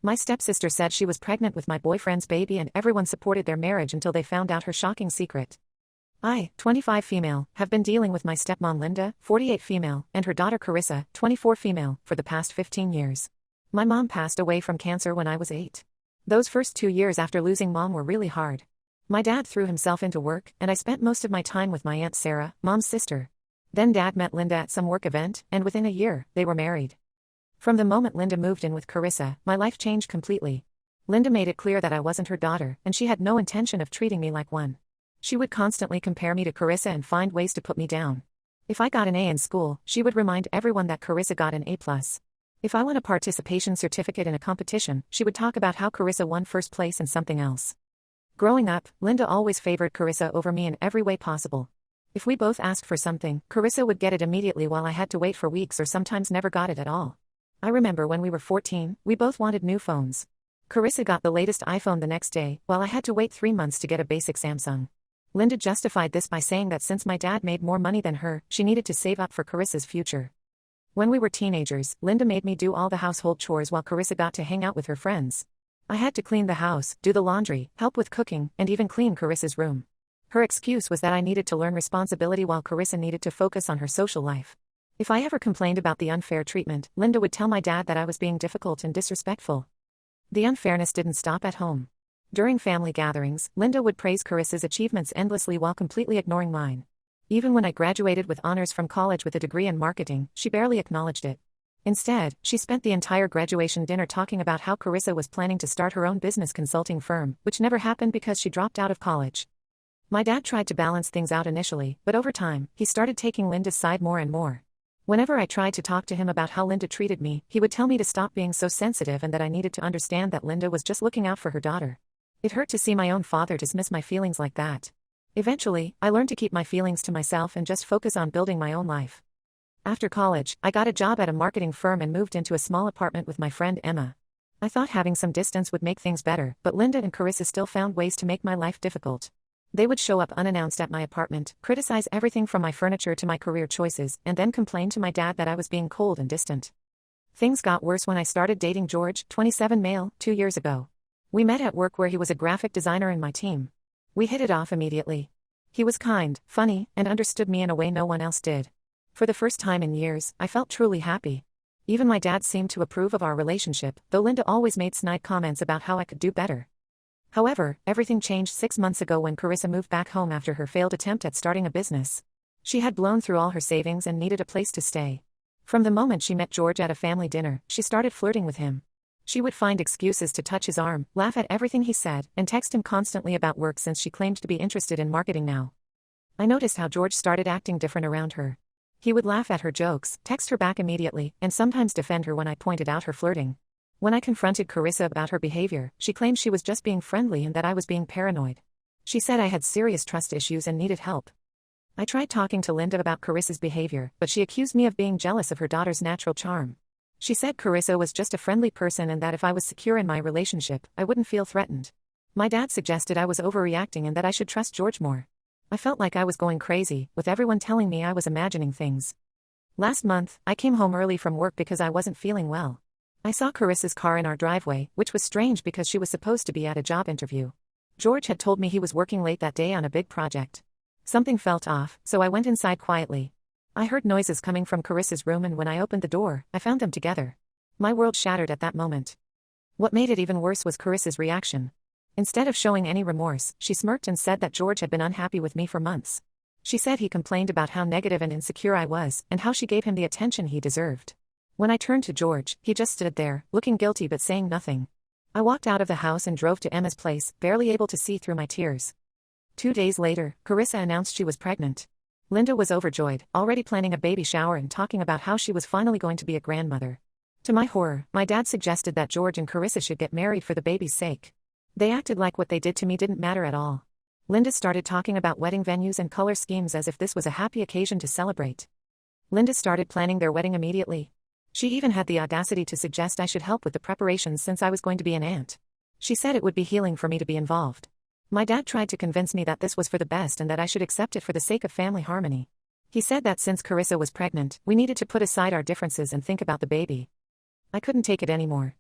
My stepsister said she was pregnant with my boyfriend's baby and everyone supported their marriage until they found out her shocking secret. I, 25 female, have been dealing with my stepmom Linda, 48 female, and her daughter Carissa, 24 female, for the past 15 years. My mom passed away from cancer when I was 8. Those first 2 years after losing mom were really hard. My dad threw himself into work, and I spent most of my time with my Aunt Sarah, mom's sister. Then dad met Linda at some work event, and within a year, they were married. From the moment Linda moved in with Carissa, my life changed completely. Linda made it clear that I wasn't her daughter, and she had no intention of treating me like one. She would constantly compare me to Carissa and find ways to put me down. If I got an A in school, she would remind everyone that Carissa got an A+. If I won a participation certificate in a competition, she would talk about how Carissa won first place in something else. Growing up, Linda always favored Carissa over me in every way possible. If we both asked for something, Carissa would get it immediately while I had to wait for weeks or sometimes never got it at all. I remember when we were 14, we both wanted new phones. Carissa got the latest iPhone the next day, while I had to wait 3 months to get a basic Samsung. Linda justified this by saying that since my dad made more money than her, she needed to save up for Carissa's future. When we were teenagers, Linda made me do all the household chores while Carissa got to hang out with her friends. I had to clean the house, do the laundry, help with cooking, and even clean Carissa's room. Her excuse was that I needed to learn responsibility while Carissa needed to focus on her social life. If I ever complained about the unfair treatment, Linda would tell my dad that I was being difficult and disrespectful. The unfairness didn't stop at home. During family gatherings, Linda would praise Carissa's achievements endlessly while completely ignoring mine. Even when I graduated with honors from college with a degree in marketing, she barely acknowledged it. Instead, she spent the entire graduation dinner talking about how Carissa was planning to start her own business consulting firm, which never happened because she dropped out of college. My dad tried to balance things out initially, but over time, he started taking Linda's side more and more. Whenever I tried to talk to him about how Linda treated me, he would tell me to stop being so sensitive and that I needed to understand that Linda was just looking out for her daughter. It hurt to see my own father dismiss my feelings like that. Eventually, I learned to keep my feelings to myself and just focus on building my own life. After college, I got a job at a marketing firm and moved into a small apartment with my friend Emma. I thought having some distance would make things better, but Linda and Carissa still found ways to make my life difficult. They would show up unannounced at my apartment, criticize everything from my furniture to my career choices, and then complain to my dad that I was being cold and distant. Things got worse when I started dating George, 27 male, 2 years ago. We met at work where he was a graphic designer in my team. We hit it off immediately. He was kind, funny, and understood me in a way no one else did. For the first time in years, I felt truly happy. Even my dad seemed to approve of our relationship, though Linda always made snide comments about how I could do better. However, everything changed 6 months ago when Carissa moved back home after her failed attempt at starting a business. She had blown through all her savings and needed a place to stay. From the moment she met George at a family dinner, she started flirting with him. She would find excuses to touch his arm, laugh at everything he said, and text him constantly about work since she claimed to be interested in marketing now. I noticed how George started acting different around her. He would laugh at her jokes, text her back immediately, and sometimes defend her when I pointed out her flirting. When I confronted Carissa about her behavior, she claimed she was just being friendly and that I was being paranoid. She said I had serious trust issues and needed help. I tried talking to Linda about Carissa's behavior, but she accused me of being jealous of her daughter's natural charm. She said Carissa was just a friendly person and that if I was secure in my relationship, I wouldn't feel threatened. My dad suggested I was overreacting and that I should trust George more. I felt like I was going crazy, with everyone telling me I was imagining things. Last month, I came home early from work because I wasn't feeling well. I saw Carissa's car in our driveway, which was strange because she was supposed to be at a job interview. George had told me he was working late that day on a big project. Something felt off, so I went inside quietly. I heard noises coming from Carissa's room and when I opened the door, I found them together. My world shattered at that moment. What made it even worse was Carissa's reaction. Instead of showing any remorse, she smirked and said that George had been unhappy with me for months. She said he complained about how negative and insecure I was and how she gave him the attention he deserved. When I turned to George, he just stood there, looking guilty but saying nothing. I walked out of the house and drove to Emma's place, barely able to see through my tears. 2 days later, Carissa announced she was pregnant. Linda was overjoyed, already planning a baby shower and talking about how she was finally going to be a grandmother. To my horror, my dad suggested that George and Carissa should get married for the baby's sake. They acted like what they did to me didn't matter at all. Linda started talking about wedding venues and color schemes as if this was a happy occasion to celebrate. Linda started planning their wedding immediately. She even had the audacity to suggest I should help with the preparations since I was going to be an aunt. She said it would be healing for me to be involved. My dad tried to convince me that this was for the best and that I should accept it for the sake of family harmony. He said that since Carissa was pregnant, we needed to put aside our differences and think about the baby. I couldn't take it anymore.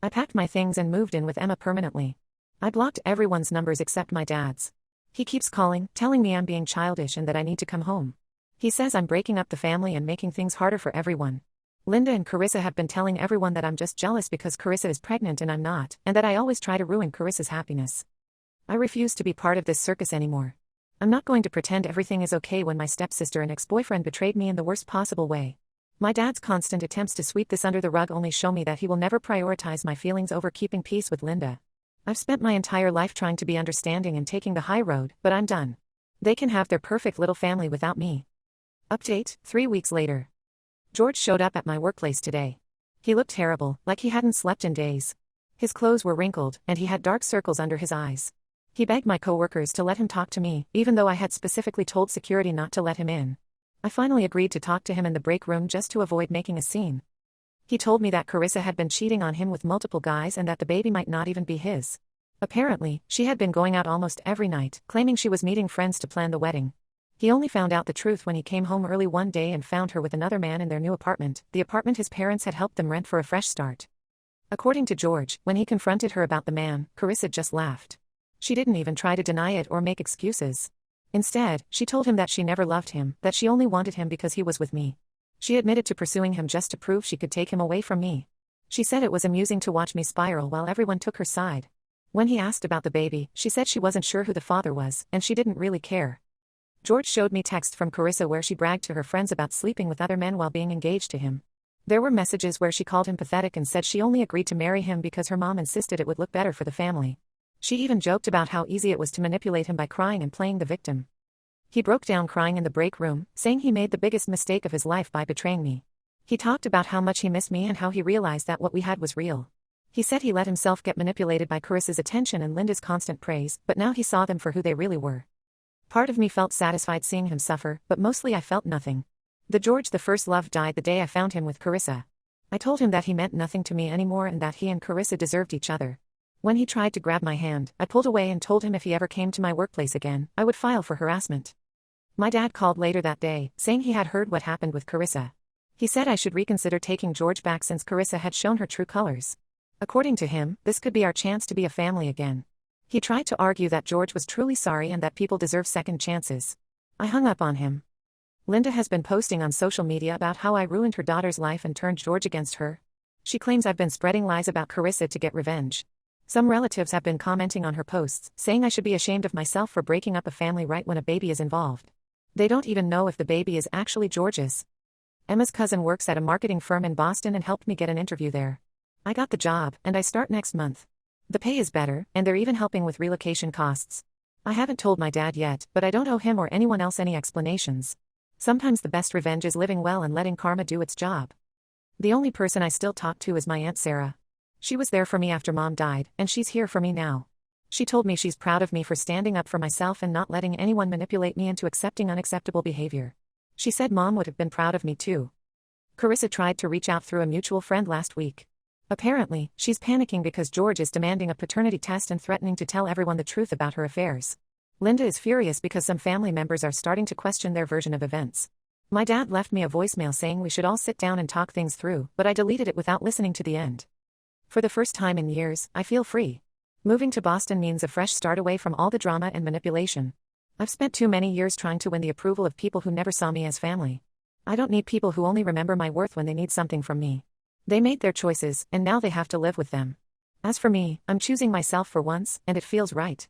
I packed my things and moved in with Emma permanently. I blocked everyone's numbers except my dad's. He keeps calling, telling me I'm being childish and that I need to come home. He says I'm breaking up the family and making things harder for everyone. Linda and Carissa have been telling everyone that I'm just jealous because Carissa is pregnant and I'm not, and that I always try to ruin Carissa's happiness. I refuse to be part of this circus anymore. I'm not going to pretend everything is okay when my stepsister and ex-boyfriend betrayed me in the worst possible way. My dad's constant attempts to sweep this under the rug only show me that he will never prioritize my feelings over keeping peace with Linda. I've spent my entire life trying to be understanding and taking the high road, but I'm done. They can have their perfect little family without me. Update, 3 weeks later. George showed up at my workplace today. He looked terrible, like he hadn't slept in days. His clothes were wrinkled, and he had dark circles under his eyes. He begged my coworkers to let him talk to me, even though I had specifically told security not to let him in. I finally agreed to talk to him in the break room just to avoid making a scene. He told me that Carissa had been cheating on him with multiple guys and that the baby might not even be his. Apparently, she had been going out almost every night, claiming she was meeting friends to plan the wedding. He only found out the truth when he came home early one day and found her with another man in their new apartment, the apartment his parents had helped them rent for a fresh start. According to George, when he confronted her about the man, Carissa just laughed. She didn't even try to deny it or make excuses. Instead, she told him that she never loved him, that she only wanted him because he was with me. She admitted to pursuing him just to prove she could take him away from me. She said it was amusing to watch me spiral while everyone took her side. When he asked about the baby, she said she wasn't sure who the father was, and she didn't really care. George showed me texts from Carissa where she bragged to her friends about sleeping with other men while being engaged to him. There were messages where she called him pathetic and said she only agreed to marry him because her mom insisted it would look better for the family. She even joked about how easy it was to manipulate him by crying and playing the victim. He broke down crying in the break room, saying he made the biggest mistake of his life by betraying me. He talked about how much he missed me and how he realized that what we had was real. He said he let himself get manipulated by Carissa's attention and Linda's constant praise, but now he saw them for who they really were. Part of me felt satisfied seeing him suffer, but mostly I felt nothing. The George the first love died the day I found him with Carissa. I told him that he meant nothing to me anymore and that he and Carissa deserved each other. When he tried to grab my hand, I pulled away and told him if he ever came to my workplace again, I would file for harassment. My dad called later that day, saying he had heard what happened with Carissa. He said I should reconsider taking George back since Carissa had shown her true colors. According to him, this could be our chance to be a family again. He tried to argue that George was truly sorry and that people deserve second chances. I hung up on him. Linda has been posting on social media about how I ruined her daughter's life and turned George against her. She claims I've been spreading lies about Carissa to get revenge. Some relatives have been commenting on her posts, saying I should be ashamed of myself for breaking up a family right when a baby is involved. They don't even know if the baby is actually George's. Emma's cousin works at a marketing firm in Boston and helped me get an interview there. I got the job, and I start next month. The pay is better, and they're even helping with relocation costs. I haven't told my dad yet, but I don't owe him or anyone else any explanations. Sometimes the best revenge is living well and letting karma do its job. The only person I still talk to is my Aunt Sarah. She was there for me after Mom died, and she's here for me now. She told me she's proud of me for standing up for myself and not letting anyone manipulate me into accepting unacceptable behavior. She said Mom would have been proud of me too. Carissa tried to reach out through a mutual friend last week. Apparently, she's panicking because George is demanding a paternity test and threatening to tell everyone the truth about her affairs. Linda is furious because some family members are starting to question their version of events. My dad left me a voicemail saying we should all sit down and talk things through, but I deleted it without listening to the end. For the first time in years, I feel free. Moving to Boston means a fresh start away from all the drama and manipulation. I've spent too many years trying to win the approval of people who never saw me as family. I don't need people who only remember my worth when they need something from me. They made their choices, and now they have to live with them. As for me, I'm choosing myself for once, and it feels right.